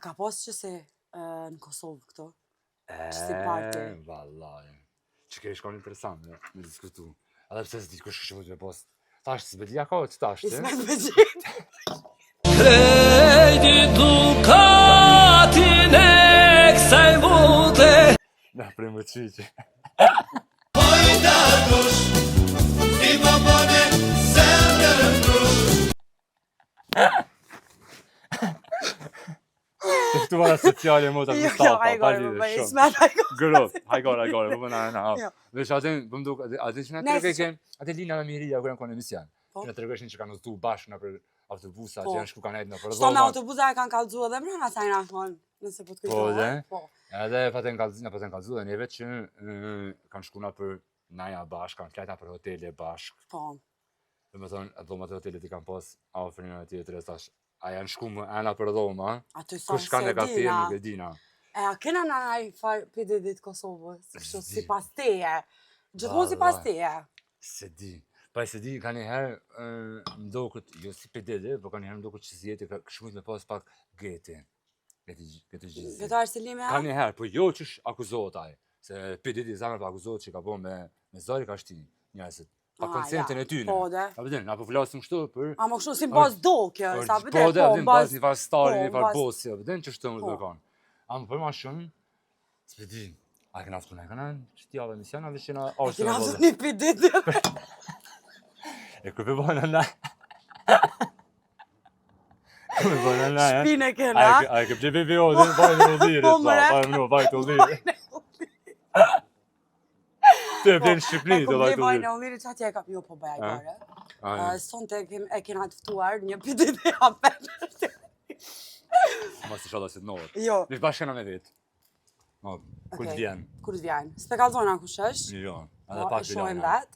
ka pas që si në Kosovë këto? Që si parti? Vallaj. Që ke shkon interesant me diskutu. Edhe pse s'di kush kështë me post. Tash s'bedia ka që tash, Ismet Begjit. Krejti dukatin e kësaj bote. Na premë qiqe. Pojta dush, I babone zemrën dush. Të ftuara sociale mota Jo, Mustafa, hajgore, shumë. Ismet, hajgore. Gërot, hajgore, po na. Jo. Veç atë, po më duk, atë që na tregën, atë Lina me Miria kur janë në emision. Që na tregonin që kanë udhëtuar bashkë nëpër autobusa, që janë shku kanë ecë nëpër Shto me autobusa e kanë kallxuar edhe mbrana saj na thonë, nëse po të kujtohet. Po. Edhe paten kallxuar neve që kanë shku nëpër naja bashkë, kanë flajta për hotele bashkë. Po. Domethënë, dhomat e hotelit I kanë pas afër njëra tjetrës tash. A janë shku më ana për dhoma? Aty sa Kush kanë kafe nuk e dina. E a kena në ai far PDD-t Kosovës, kështu sipas teje. Gjithmonë sipas teje. Se di. Pa se di ka një herë ndokët, jo si PDD, po ka një herë ndokët që si jeti këshmujt me pas pak geti. Geti gjithë. Këto arselime Ka një herë, po jo qësh akuzohet ai. Se PDD zamër pa akuzohet që ka bo me zari ka shti njësit. Pa konsentin e tyne. Po dhe. A përdin, apo flasim kështu për... A më kështu si mbaz do kjo, sa përdin. Po dhe, përdin, baz një farë stari, një farë bosi, përdin që shtu më të kanë. A më për ma shumë, s'përdin. A këna aftu në kanë, që ti ave mision, a vishina arse në vëllë. Këna aftu një PDD. E kërë bëjnë në Kërë bëjnë në Shpine kena. A e kërë që bebe o, dhe bajnë në udhiri. Bajnë të udhiri. Të e blenë Shqipni të bajnë të udhiri. Bajnë në udhiri që atje e kap jo po bëja gare. Son të e kena të ftuar një PDD apet. Mas të shala si të nëvët. Jo. Vish bashkëna me vetë. Kur të vjen. Kur të vjen. S'pe kalzona kush është? Jo. E shohim vetë.